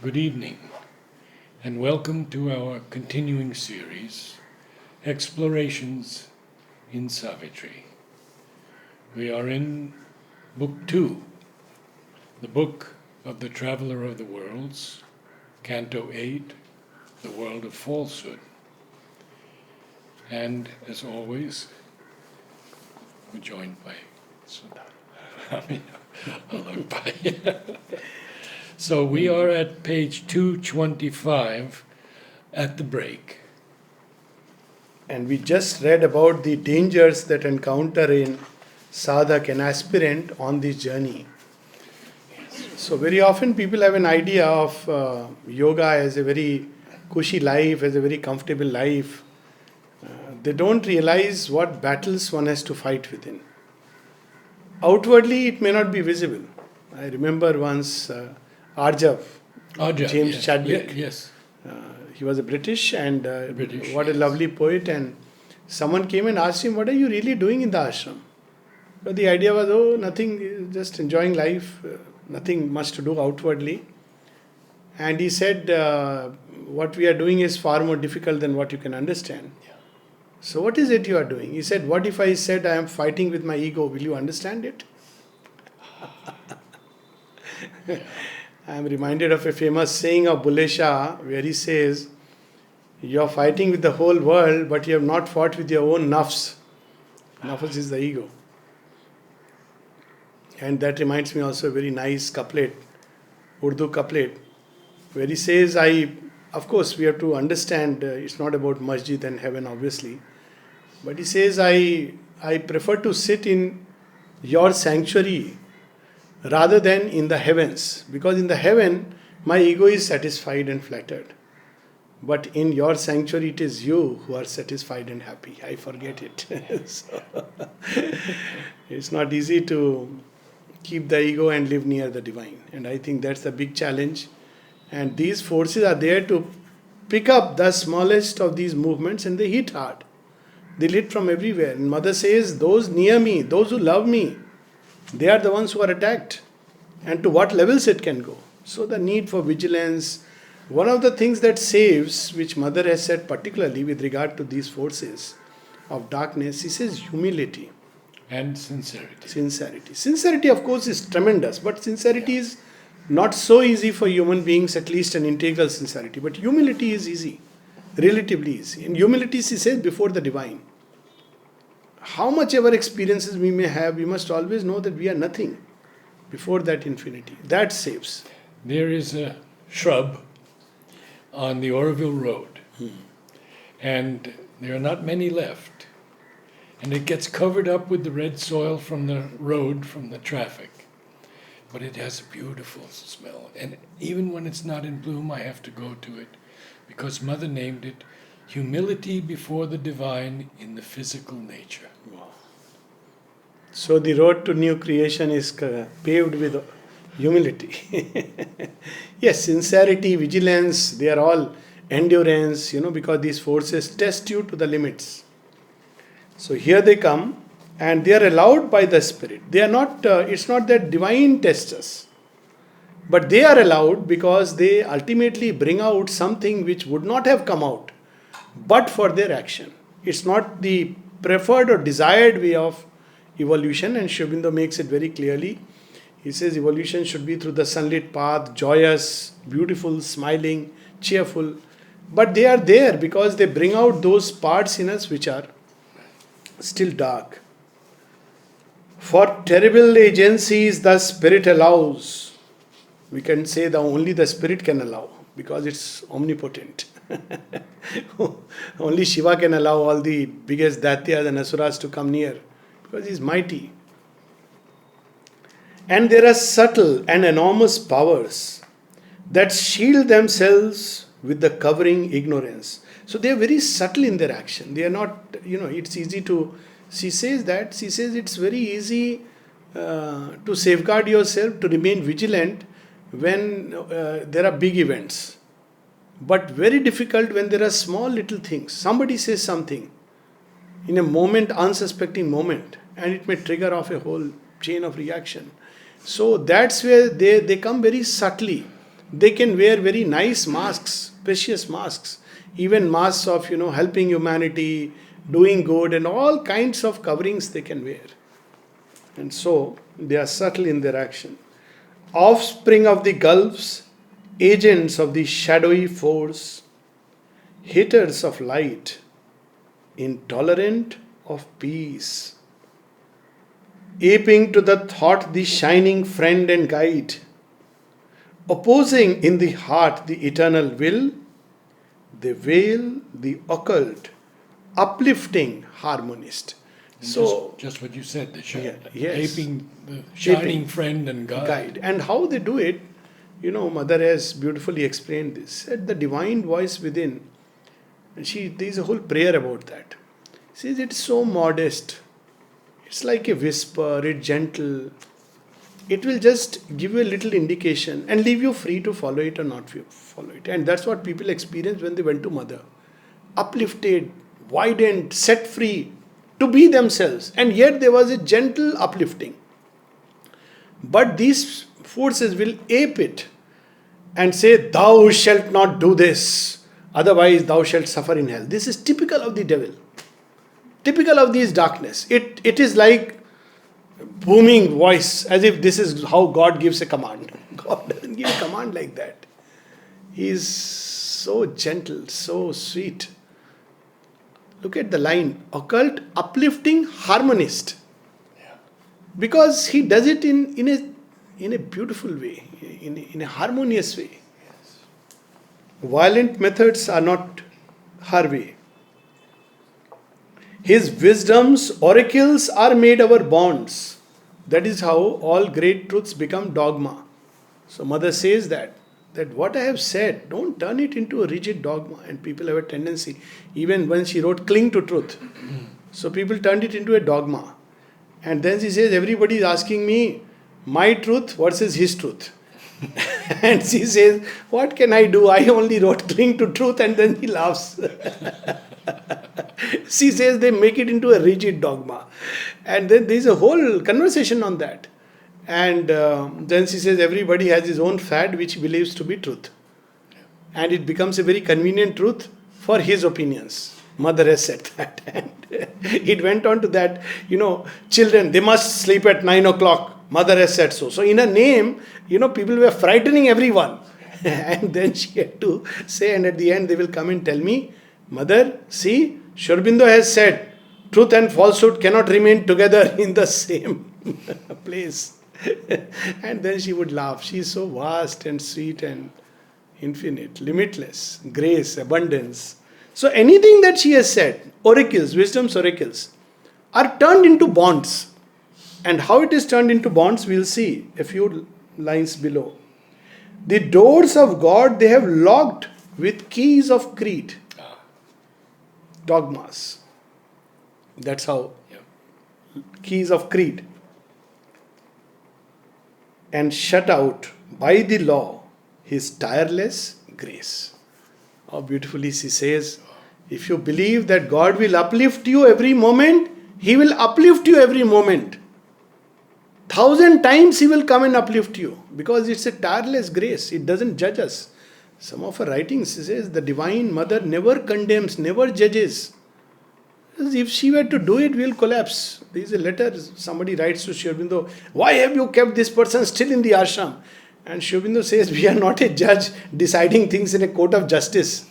Good evening, and welcome to our continuing series, Explorations in Savitri. We are in Book 2, the Book of the Traveler of the Worlds, Canto 8, The World of Falsehood. And as always, we're joined by Alok Pandey. So we are at page 225 at the break. And we just read about the dangers that encounter in sadhak, an aspirant on this journey. So very often people have an idea of yoga as a very cushy life, as a very comfortable life. They don't realize what battles one has to fight within. Outwardly, it may not be visible. I remember once Arjav, James yes. Chadwick. Yes. He was a British and British, what a yes. lovely poet. And someone came and asked him, "What are you really doing in the ashram?" But the idea was, oh, nothing, just enjoying life, nothing much to do outwardly. And he said, what we are doing is far more difficult than what you can understand. Yeah. So what is it you are doing? He said, what if I said I am fighting with my ego? Will you understand it? I am reminded of a famous saying of Bulle Shah where he says, you are fighting with the whole world, but you have not fought with your own nafs. Nafs is the ego. And that reminds me also a very nice couplet, Urdu couplet, where he says, of course we have to understand it's not about masjid and heaven obviously, but he says, I prefer to sit in your sanctuary rather than in the heavens, because in the heaven my ego is satisfied and flattered, but in your sanctuary it is you who are satisfied and happy. I forget it. So, it's not easy to keep the ego and live near the divine, and I think that's the big challenge. And these forces are there to pick up the smallest of these movements, and they hit hard. They hit from everywhere. And Mother says, those near me, those who love me, they are the ones who are attacked. And to what levels it can go. So the need for vigilance. One of the things that saves, which Mother has said particularly with regard to these forces of darkness, he says humility. And sincerity. Sincerity. Sincerity, of course, is tremendous. But sincerity is not so easy for human beings, at least an integral sincerity. But humility is easy. Relatively easy. In humility, he says, before the divine. How much ever experiences we may have, we must always know that we are nothing before that infinity. That saves. There is a shrub on the Aurobindo Road, and there are not many left. And it gets covered up with the red soil from the road, from the traffic. But it has a beautiful smell. And even when it's not in bloom, I have to go to it, because Mother named it Humility Before the Divine in the Physical Nature. Wow. So the road to new creation is paved with humility. Yes, sincerity, vigilance, they are all endurance, because these forces test you to the limits. So here they come, and they are allowed by the Spirit. They are not, it's not that divine tests us, but they are allowed because they ultimately bring out something which would not have come out but for their action. It's not the preferred or desired way of evolution, and Aurobindo makes it very clearly. He says evolution should be through the sunlit path, joyous, beautiful, smiling, cheerful. But they are there because they bring out those parts in us which are still dark. For terrible agencies the Spirit allows. We can say that only the Spirit can allow, because it's omnipotent. Only Shiva can allow all the biggest Daityas and Asuras to come near, because he's mighty. And there are subtle and enormous powers that shield themselves with the covering ignorance. So they are very subtle in their action. They are not, it's easy to, she says it's very easy to safeguard yourself, to remain vigilant when there are big events. But very difficult when there are small little things. Somebody says something in a moment, unsuspecting moment, and it may trigger off a whole chain of reaction. So that's where they come very subtly. They can wear very nice masks, precious masks, even masks of, helping humanity, doing good, and all kinds of coverings they can wear. And so they are subtle in their action. Offspring of the gulfs, agents of the shadowy force, haters of light, intolerant of peace, aping to the thought the shining friend and guide, opposing in the heart the eternal will, they veil the occult, uplifting harmonist. So just what you said, the yes. aping the shining Aping. friend and guide. And how they do it, Mother has beautifully explained this. Said the divine voice within, and there is a whole prayer about that. Says it's so modest. It's like a whisper, it's gentle. It will just give you a little indication and leave you free to follow it or not follow it. And that's what people experienced when they went to Mother. Uplifted, widened, set free to be themselves. And yet there was a gentle uplifting. But these forces will ape it and say, thou shalt not do this, otherwise thou shalt suffer in hell. This is typical of the devil. Typical of this darkness. It is like booming voice, as if this is how God gives a command. God doesn't give a command like that. He is so gentle, so sweet. Look at the line, occult, uplifting, harmonist. Yeah. Because he does it in a beautiful way, in a harmonious way. Yes. Violent methods are not her way. His wisdom's oracles are made our bonds. That is how all great truths become dogma. So Mother says that what I have said, don't turn it into a rigid dogma. And people have a tendency, even when she wrote cling to truth. So people turned it into a dogma. And then she says, everybody is asking me, my truth versus his truth. And she says, what can I do? I only wrote cling to truth, and then he laughs. She says they make it into a rigid dogma. And then there is a whole conversation on that. And then she says everybody has his own fad which he believes to be truth. And it becomes a very convenient truth for his opinions. Mother has said that. And it went on to that, children, they must sleep at 9 o'clock. Mother has said so. So in her name, people were frightening everyone. And then she had to say, and at the end they will come and tell me, Mother, see, Aurobindo has said, truth and falsehood cannot remain together in the same place. And then she would laugh. She is so vast and sweet and infinite, limitless, grace, abundance. So anything that she has said, oracles, wisdom's oracles, are turned into bonds. And how it is turned into bonds, we'll see a few lines below. The doors of God they have locked with keys of creed. Dogmas. That's how. Keys of creed. And shut out by the law his tireless grace. How beautifully she says, if you believe that God will uplift you every moment, He will uplift you every moment. 1,000 times He will come and uplift you, because it's a tireless grace. It doesn't judge us. Some of her writings, she says, the Divine Mother never condemns, never judges. If she were to do it, we'll collapse. There is a letter somebody writes to Sri Aurobindo, why have you kept this person still in the ashram? And Sri Aurobindo says, we are not a judge deciding things in a court of justice.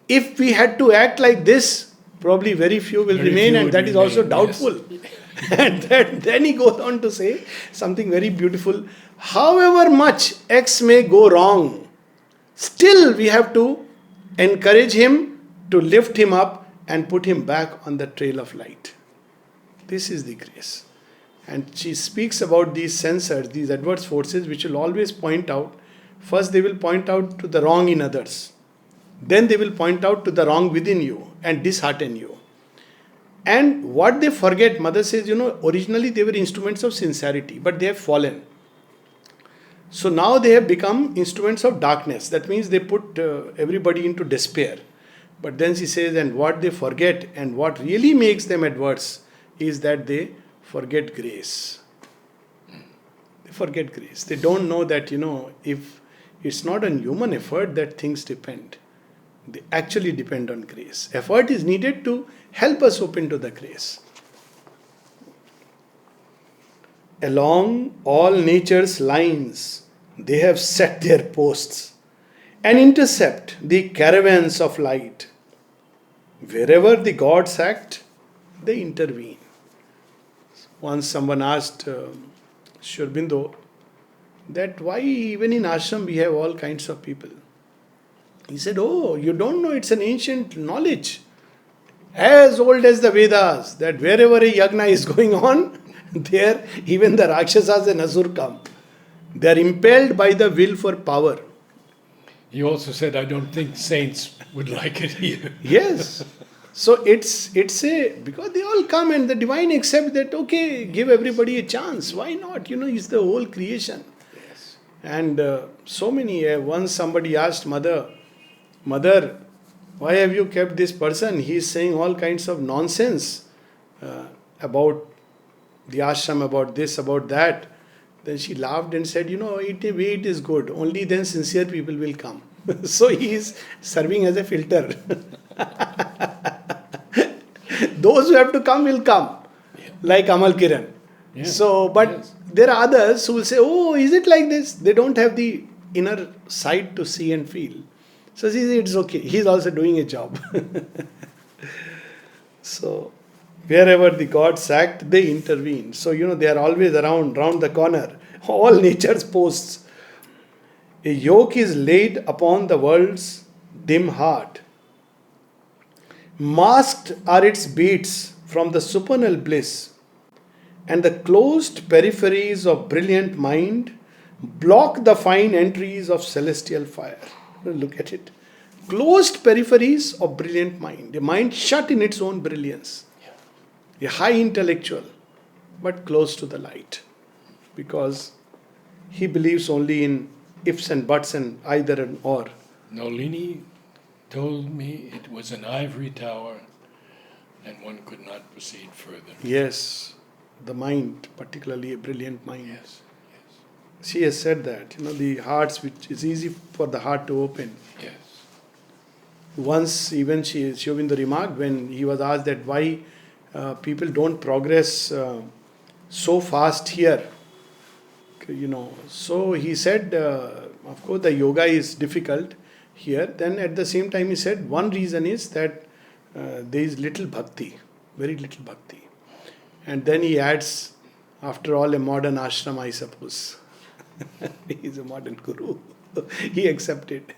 If we had to act like this, probably very few will remain, and that is also doubtful. Yes. And then he goes on to say something very beautiful. However much X may go wrong, still we have to encourage him, to lift him up and put him back on the trail of light. This is the grace. And she speaks about these censors, these adverse forces, which will always point out. First they will point out to the wrong in others. Then they will point out to the wrong within you and dishearten you. And what they forget, Mother says, originally they were instruments of sincerity, but they have fallen. So now they have become instruments of darkness. That means they put everybody into despair. But then she says, and what they forget and what really makes them adverse is that they forget grace. They forget grace. They don't know that, if It's not on human effort that things depend. They actually depend on grace. Effort is needed to help us open to the grace. Along all nature's lines, they have set their posts and intercept the caravans of light. Wherever the gods act, they intervene. Once someone asked Sri Aurobindo that why even in ashram we have all kinds of people. He said, oh, you don't know, it's an ancient knowledge. As old as the Vedas, that wherever a yagna is going on, there even the Rakshasas and Asur come. They are impelled by the will for power. He also said, I don't think saints would like it here. Yes. So it's a, because they all come and the divine accept that, okay, give everybody a chance. Why not? It's the whole creation. Yes. And so many, once somebody asked Mother, why have you kept this person? He is saying all kinds of nonsense about the ashram, about this, about that. Then she laughed and said, it is good. Only then sincere people will come. So he is serving as a filter. Those who have to come will come. Yeah. Like Amal Kiran. Yeah. So, but Yes. there are others who will say, oh, is it like this? They don't have the inner sight to see and feel. So she says, it's okay. He's also doing a job. So, wherever the gods act, they intervene. So, they are always round the corner. All nature's posts. A yoke is laid upon the world's dim heart. Masked are its beats from the supernal bliss, and the closed peripheries of brilliant mind block the fine entries of celestial fire. Look at it. Closed peripheries of brilliant mind. A mind shut in its own brilliance. A high intellectual, but close to the light. Because he believes only in ifs and buts and either and or. Nolini told me it was an ivory tower and one could not proceed further. Yes, the mind, particularly a brilliant mind. Yes, She has said that, the hearts, which is easy for the heart to open. yes. Once even Sri Aurobindo remarked when he was asked that why people don't progress so fast here. So he said, of course the yoga is difficult here. Then at the same time he said one reason is that there is little bhakti, very little bhakti. And then he adds, after all, a modern ashram, I suppose. He is a modern guru. He accepted.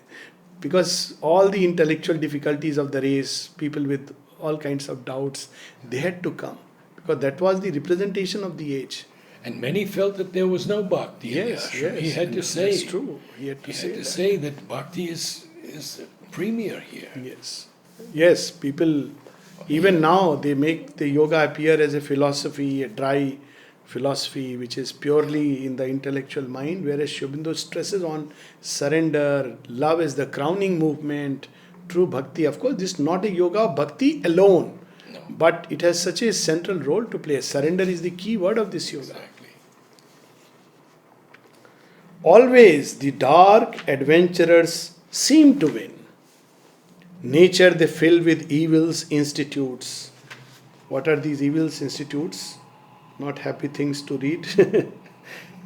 Because all the intellectual difficulties of the race, people with all kinds of doubts, they had to come. Because that was the representation of the age. And many felt that there was no bhakti in the ashram. He had to say, that's true. He had to say that bhakti is premier here. Yes, people, even now, they make the yoga appear as a philosophy, a dry philosophy, which is purely in the intellectual mind, whereas Sri Aurobindo stresses on surrender, love is the crowning movement, true bhakti. Of course, this is not a yoga of bhakti alone, No. but it has such a central role to play. Surrender is the key word of this yoga. Exactly. Always the dark adventurers seem to win. Nature they fill with evils institutes. What are these evils institutes? Not happy things to read.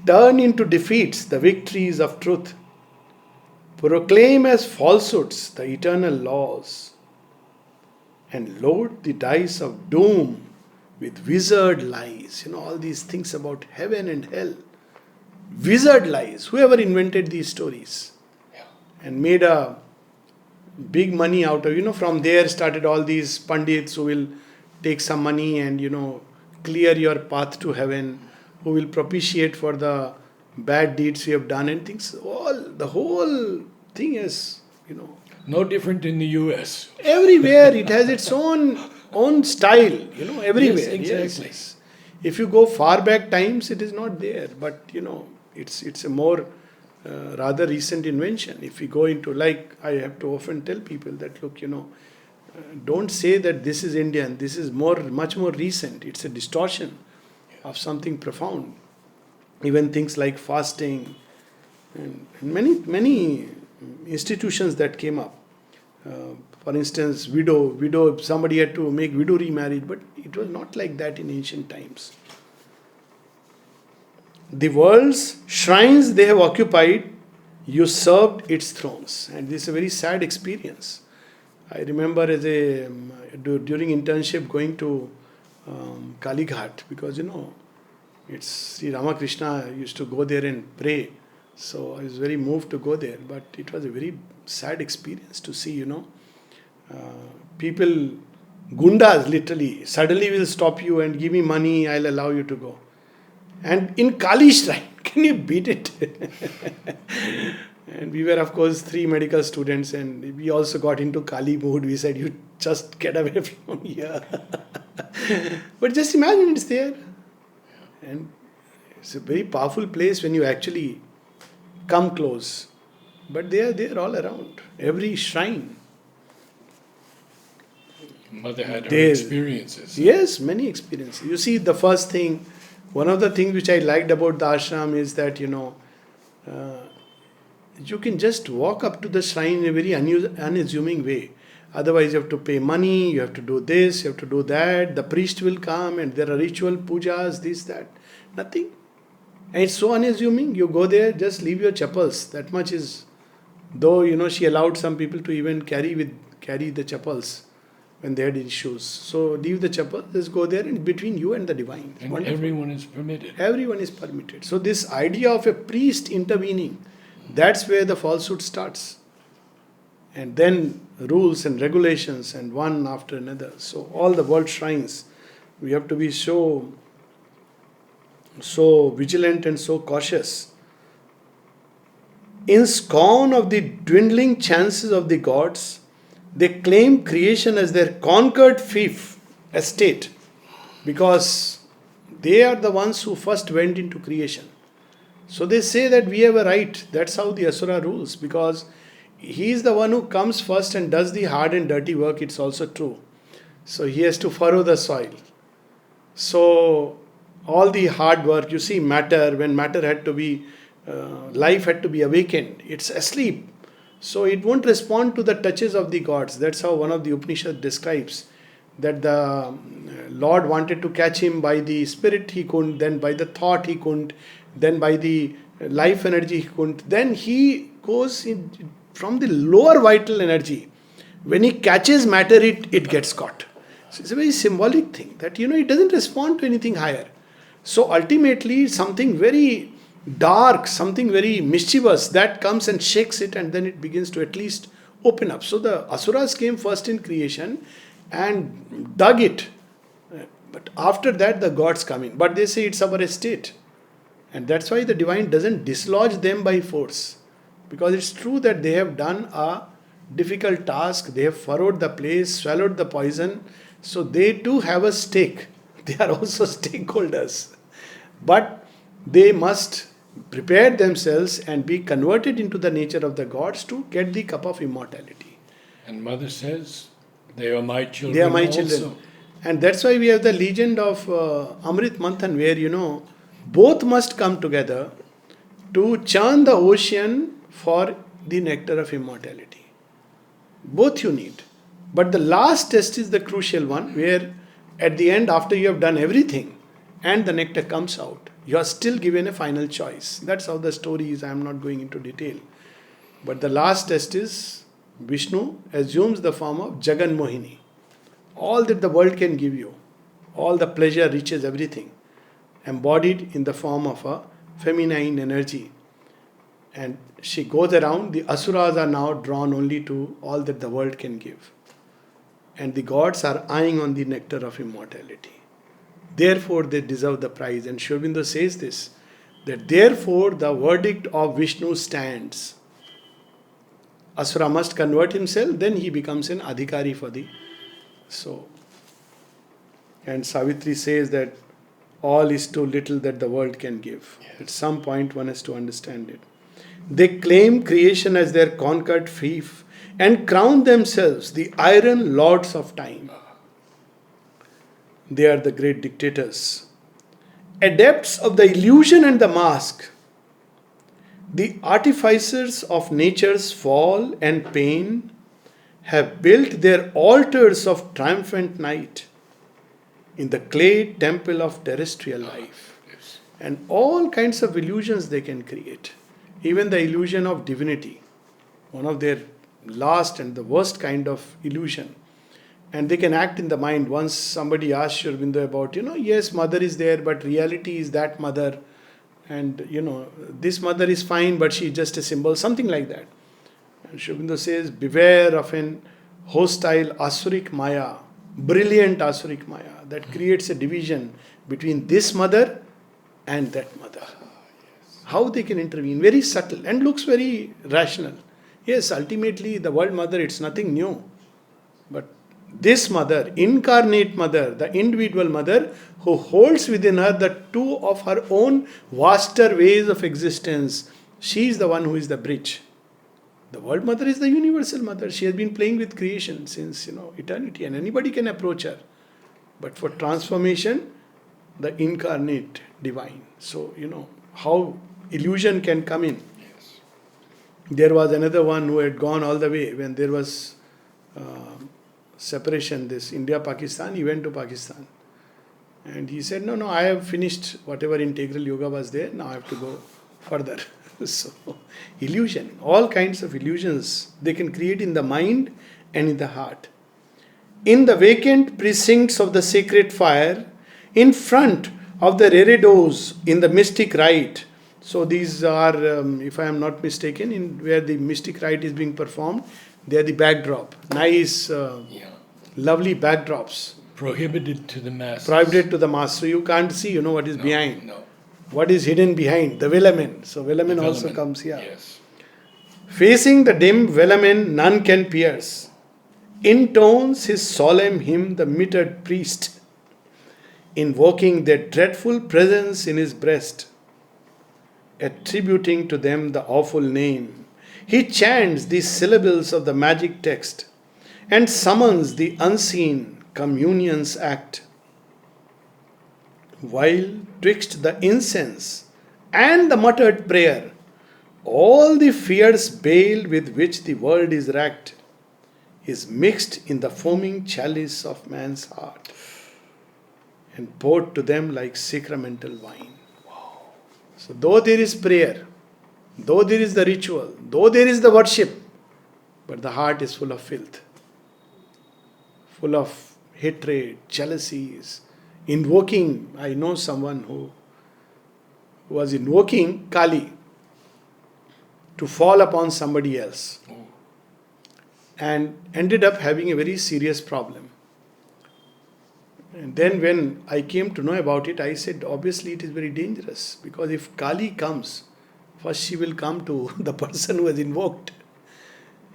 Turn into defeats the victories of truth. Proclaim as falsehoods the eternal laws. And load the dice of doom with wizard lies. All these things about heaven and hell. Wizard lies. Whoever invented these stories and made a big money out of, from there started all these pandits who will take some money and, clear your path to heaven, who will propitiate for the bad deeds you have done and things. The whole thing is, No different in the US. everywhere it has its own style, everywhere. Yes, exactly. If you go far back times, it is not there, but it's a more rather recent invention. If we go into, like I have to often tell people that, look, don't say that this is Indian, this is much more recent. It's a distortion of something profound. Even things like fasting, and many institutions that came up. For instance, widow, somebody had to make widow remarried, but it was not like that in ancient times. The world's shrines they have occupied, usurped its thrones, and this is a very sad experience. I remember during internship going to Kali Ghat, because it's Sri Ramakrishna used to go there and pray. So I was very moved to go there, but it was a very sad experience to see, people, gundas literally, suddenly will stop you and give me money, I'll allow you to go. And in Kali shrine, can you beat it? And we were, of course, 3 medical students, and we also got into Kali mood. We said, you just get away from here. But just imagine it's there. And it's a very powerful place when you actually come close. But they are there all around. Every shrine. Mother had her experiences. Yes, many experiences. You see, the first thing, one of the things which I liked about the ashram is that, you can just walk up to the shrine in a very unassuming way. Otherwise, you have to pay money, you have to do this, you have to do that. The priest will come and there are ritual pujas, this, that. Nothing. And it's so unassuming. You go there, just leave your chappals. That much is, though, she allowed some people to even carry the chappals when they had issues. So leave the chappal, just go there, and between you and the divine. And wonderful. Everyone is permitted. Everyone is permitted. So this idea of a priest intervening, that's where the falsehood starts. And then rules and regulations, and one after another. So all the world shrines, we have to be so vigilant and so cautious. In scorn of the dwindling chances of the gods, they claim creation as their conquered fief estate, because they are the ones who first went into creation. So they say that we have a right. That's how the Asura rules, because he is the one who comes first and does the hard and dirty work. It's also true. So he has to furrow the soil. So all the hard work, you see, when matter had to be, life had to be awakened, it's asleep. So it won't respond to the touches of the gods. That's how one of the Upanishads describes that the Lord wanted to catch him by the spirit, he couldn't, then by the thought he couldn't, then by the life energy he couldn't. Then he goes in from the lower vital energy. When he catches matter, it gets caught. So it's a very symbolic thing that, it doesn't respond to anything higher. So ultimately something very dark, something very mischievous, that comes and shakes it, and then it begins to at least open up. So the Asuras came first in creation and dug it. But after that the gods come in. But they say it's our estate. And that's why the divine doesn't dislodge them by force. Because it's true that they have done a difficult task. They have furrowed the place, swallowed the poison. So they too have a stake. They are also stakeholders. But they must prepare themselves and be converted into the nature of the gods to get the cup of immortality. And Mother says, they are my children. They are my also. children. And that's why we have the legend of Amrit Manthan, where, both must come together to churn the ocean for the nectar of immortality. Both you need. But the last test is the crucial one, where at the end, after you have done everything and the nectar comes out, you are still given a final choice. That's how the story is. I am not going into detail. But the last test is Vishnu assumes the form of Jagan Mohini. All that the world can give you, all the pleasure, riches, everything, embodied in the form of a feminine energy. And she goes around. The Asuras are now drawn only to all that the world can give. And the gods are eyeing on the nectar of immortality. Therefore, they deserve the prize. And Sri Aurobindo says this, that therefore the verdict of Vishnu stands. Asura must convert himself, then he becomes an adhikari for the. So, and Savitri says that all is too little that the world can give. Yes. At some point one has to understand it. They claim creation as their conquered fief and crown themselves the iron lords of time. They are the great dictators, adepts of the illusion and the mask. The artificers of nature's fall and pain have built their altars of triumphant night in the clay temple of terrestrial life. Yes. And all kinds of illusions they can create. Even the illusion of divinity, one of their last and the worst kind of illusion. And they can act in the mind. Once somebody asked Aurobindo about, yes, mother is there, but reality is that mother. And, this mother is fine, but she is just a symbol, something like that. And Aurobindo says, beware of an hostile Asuric Maya, brilliant Asuric Maya, that creates a division between this mother and that mother. How they can intervene, very subtle and looks very rational. Yes, ultimately the world mother, it's nothing new. But this mother, incarnate mother, the individual mother who holds within her the two of her own vaster ways of existence, she is the one who is the bridge. The world mother is the universal mother. She has been playing with creation since, eternity, and anybody can approach her. But for transformation, the incarnate divine. So, how illusion can come in. Yes. There was another one who had gone all the way when there was separation, this India-Pakistan. He went to Pakistan. And he said, no, I have finished whatever integral yoga was there. Now I have to go further. So, illusion, all kinds of illusions they can create in the mind and in the heart. In the vacant precincts of the sacred fire, in front of the reredos in the mystic rite. So these are, if I am not mistaken, in where the mystic rite is being performed, they are the backdrop. Nice, lovely backdrops. Prohibited to the masses. Prohibited to the mass. So you can't see, what is behind. No. What is hidden behind? The velamen. So velamen also comes here. Yes. Facing the dim velamen none can pierce. Intones his solemn hymn the mitred priest, invoking their dreadful presence in his breast, attributing to them the awful name. He chants these syllables of the magic text and summons the unseen communion's act. While twixt the incense and the muttered prayer, all the fierce bale with which the world is racked is mixed in the foaming chalice of man's heart and poured to them like sacramental wine. Wow. So though there is prayer, though there is the ritual, though there is the worship, but the heart is full of filth, full of hatred, jealousies, invoking. I know someone who was invoking Kali to fall upon somebody else and ended up having a very serious problem. And then when I came to know about it, I said, obviously it is very dangerous, because if Kali comes, first she will come to the person who has invoked.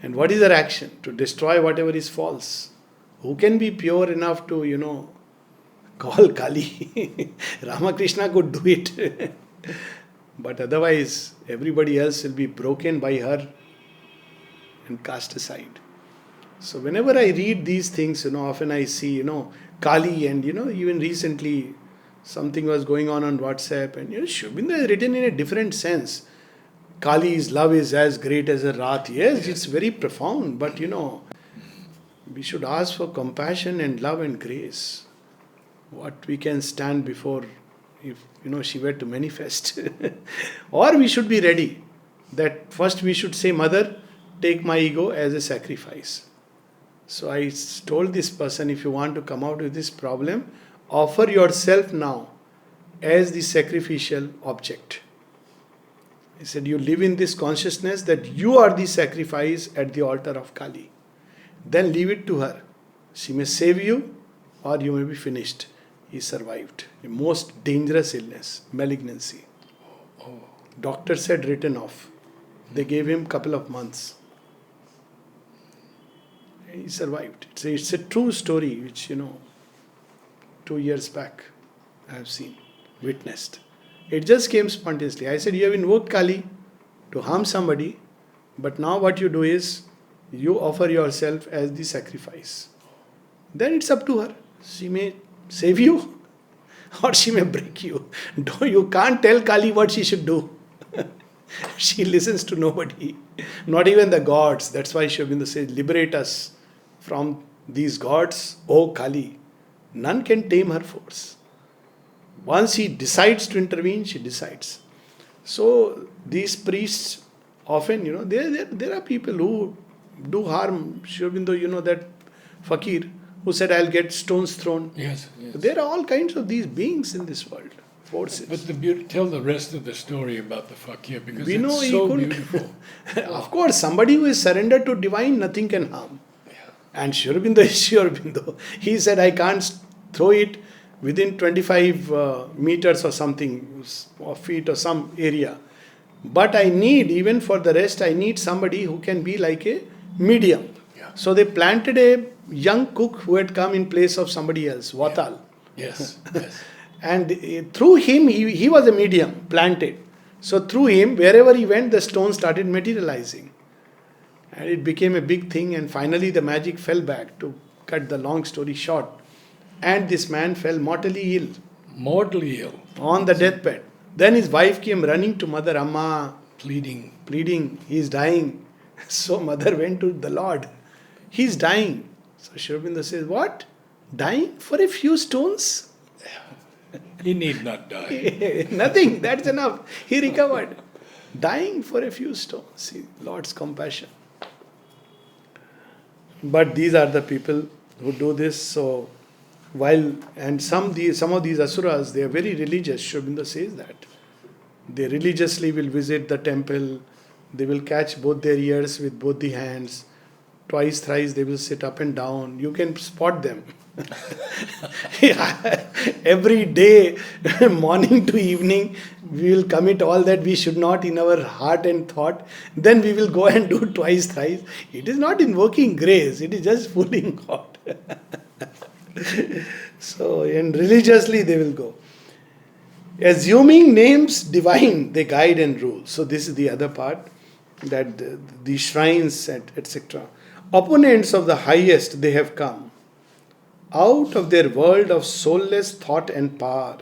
And what is her action? To destroy whatever is false. Who can be pure enough to, call Kali? Ramakrishna could do it. But otherwise, everybody else will be broken by her and cast aside. So whenever I read these things, often I see, Kali, and, even recently something was going on WhatsApp, and, Aurobindo has written in a different sense. Kali's love is as great as a wrath. Yes, it's very profound, but, we should ask for compassion and love and grace. What we can stand before, if, she were to manifest. Or we should be ready that first we should say, Mother, take my ego as a sacrifice. So I told this person, if you want to come out with this problem, offer yourself now as the sacrificial object. I said, you live in this consciousness that you are the sacrifice at the altar of Kali. Then leave it to her. She may save you or you may be finished. He survived a most dangerous illness, malignancy. Doctor said written off. They gave him a couple of months. He survived. It's a true story which, 2 years back I have seen, witnessed. It just came spontaneously. I said, you have invoked Kali to harm somebody, but now what you do is, you offer yourself as the sacrifice. Then it's up to her. She may save you or she may break you. You can't tell Kali what she should do. She listens to nobody, not even the gods. That's why Sri Aurobindo says, liberate us from these gods, O Kali. None can tame her force. Once he decides to intervene, she decides. So these priests often, there are people who do harm. Sri Aurobindo, that fakir who said, I'll get stones thrown. Yes, yes. There are all kinds of these beings in this world, forces. But tell the rest of the story about the fakir, because We it's know he so could- beautiful. Of course, somebody who is surrendered to divine, nothing can harm. Yeah. And Sri Aurobindo is Sri Aurobindo. He said, I can't throw it within 25 meters or something, or feet or some area. But I need, even for the rest, I need somebody who can be like a medium. Yeah. So they planted a young cook who had come in place of somebody else, Vatal. Yes, yes. And through him, he was a medium, planted. So through him, wherever he went, the stone started materializing. And it became a big thing, and finally the magic fell back, to cut the long story short. And this man fell mortally ill Mortally ill, on the deathbed. Then his wife came running to Mother, Amma, pleading. he's dying. So mother went to the Lord, he's dying. So Sri Aurobindo says, what? Dying for a few stones? He need not die. Nothing, that's enough. He recovered. Dying for a few stones. See, Lord's compassion. But these are the people who do this. So some of these asuras, they are very religious. Sri Aurobindo says that. They religiously will visit the temple. They will catch both their ears with both the hands. Twice, thrice they will sit up and down. You can spot them. Every day, morning to evening, we will commit all that we should not in our heart and thought. Then we will go and do twice, thrice. It is not invoking grace, it is just fooling God. So, and religiously they will go. Assuming names divine, they guide and rule. So this is the other part, that the shrines, etc. Opponents of the highest, they have come out of their world of soulless thought and power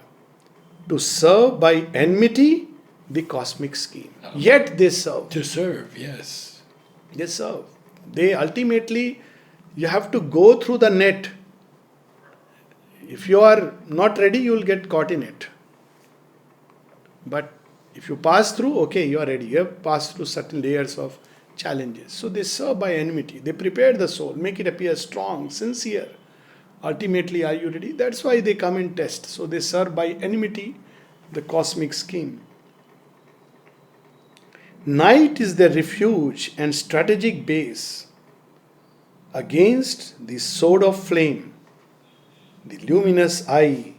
to serve by enmity the cosmic scheme. Yet they serve. To serve, yes. They serve. They ultimately, you have to go through the net. If you are not ready, you will get caught in it. But if you pass through, okay, you are ready. You have passed through certain layers of challenges. So they serve by enmity. They prepare the soul, make it appear strong, sincere. Ultimately, are you ready? That's why they come and test. So they serve by enmity the cosmic scheme. Night is their refuge and strategic base against the sword of flame, the luminous eye.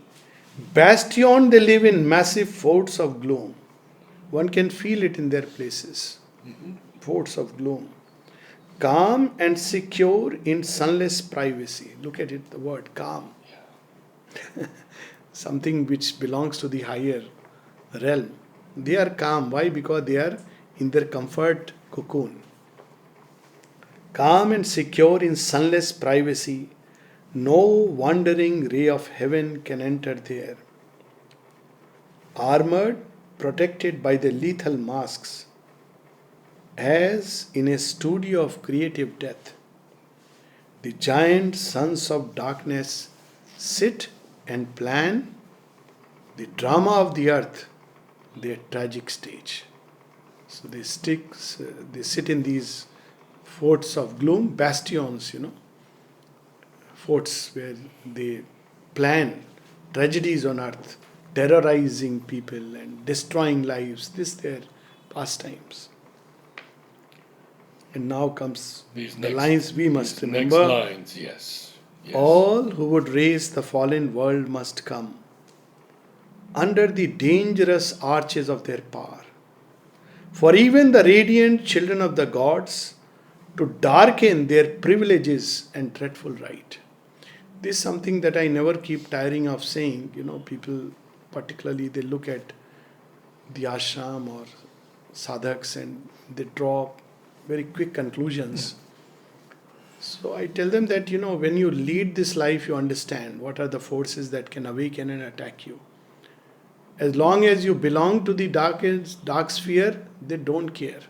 Bastion, they live in massive forts of gloom. One can feel it in their places. Forts of gloom. Calm and secure in sunless privacy. Look at it, the word calm. Something which belongs to the higher realm. They are calm. Why? Because they are in their comfort cocoon. Calm and secure in sunless privacy. No wandering ray of heaven can enter there. Armored, protected by the lethal masks, as in a studio of creative death, the giant sons of darkness sit and plan the drama of the earth, their tragic stage. So they sit in these forts of gloom, bastions, forts where they plan tragedies on earth, terrorizing people and destroying lives. This their pastimes. And now comes the lines we must remember. Next lines, yes. All who would raise the fallen world must come under the dangerous arches of their power. For even the radiant children of the gods to darken their privileges and dreadful right. This is something that I never keep tiring of saying. People particularly, they look at the ashram or sadhaks and they draw very quick conclusions. So I tell them that, when you lead this life, you understand what are the forces that can awaken and attack you. As long as you belong to the dark sphere, they don't care.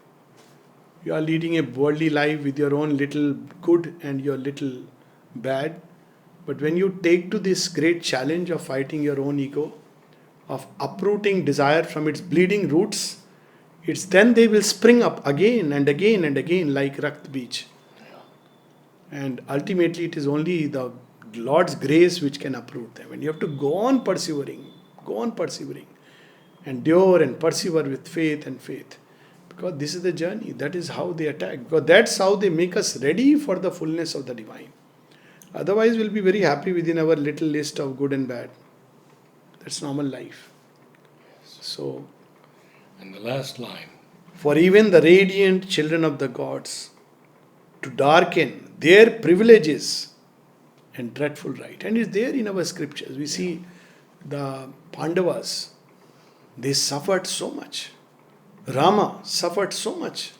You are leading a worldly life with your own little good and your little bad. But when you take to this great challenge of fighting your own ego, of uprooting desire from its bleeding roots, it's then they will spring up again and again and again like Rakt Beej. And ultimately it is only the Lord's grace which can uproot them. And you have to go on persevering, endure and persevere with faith and faith. Because this is the journey. That is how they attack. Because that's how they make us ready for the fullness of the divine. Otherwise, we'll be very happy within our little list of good and bad. That's normal life. So, And the last line. for even the radiant children of the gods to darken their privileges and dreadful right. And it's there in our scriptures. We see the Pandavas, they suffered so much. Rama suffered so much.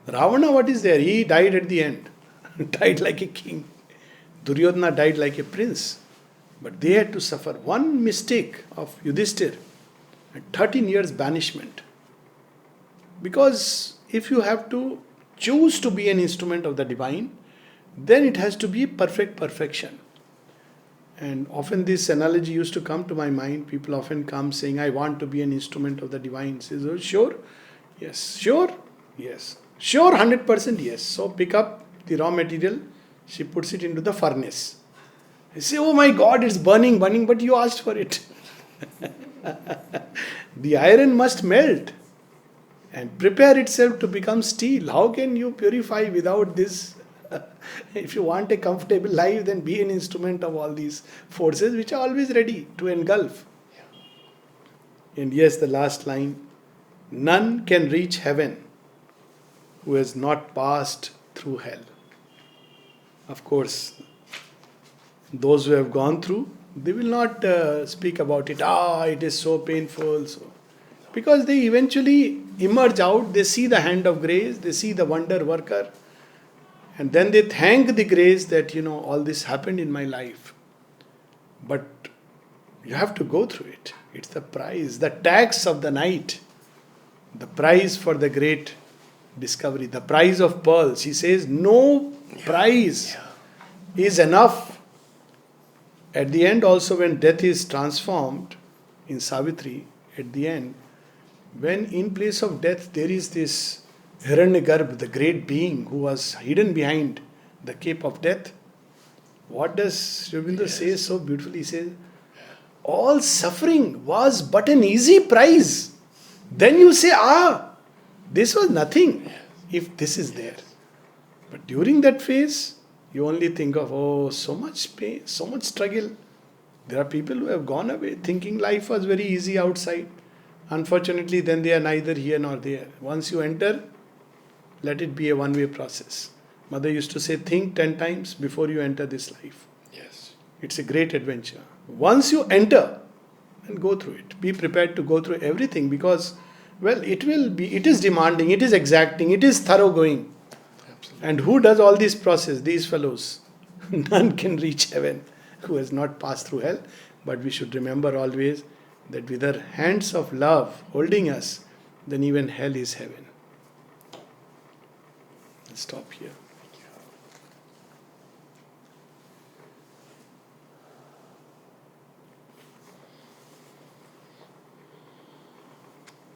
Ravana, what is there? He died at the end. Died like a king. Duryodhana died like a prince. But they had to suffer one mistake of Yudhishthir and 13 years banishment. Because if you have to choose to be an instrument of the divine, then it has to be perfect perfection. And often this analogy used to come to my mind. People often come saying, I want to be an instrument of the divine. Says, oh, sure? Yes. Sure? Yes. Sure, 100% yes. So pick up the raw material. She puts it into the furnace. I say, oh my God, it's burning, but you asked for it. The iron must melt and prepare itself to become steel. How can you purify without this? If you want a comfortable life, then be an instrument of all these forces which are always ready to engulf. And yes, the last line, none can reach heaven who has not passed through hell. Of course, those who have gone through, they will not speak about it. It is so painful. So, because they eventually emerge out, they see the hand of grace, they see the wonder worker, and then they thank the grace that, all this happened in my life. But you have to go through it. It's the price, the tax of the night, the price for the great discovery, the price of pearls. He says, no price is enough. At the end also, when death is transformed in Savitri, at the end, when in place of death there is this Hiranyagarbha, the great being who was hidden behind the cape of death, what does Aurobindo say so beautifully? He says, all suffering was but an easy prize. Then you say, this was nothing if this is there. But during that phase, you only think of, so much pain, so much struggle. There are people who have gone away thinking life was very easy outside. Unfortunately, then they are neither here nor there. Once you enter, let it be a one-way process. Mother used to say, think 10 times before you enter this life. Yes. It's a great adventure. Once you enter, then go through it. Be prepared to go through everything because, it is demanding, it is exacting, it is thoroughgoing. Absolutely. And who does all this process? These fellows. None can reach heaven who has not passed through hell. But we should remember always that with our hands of love holding us, then even hell is heaven. I'll stop here.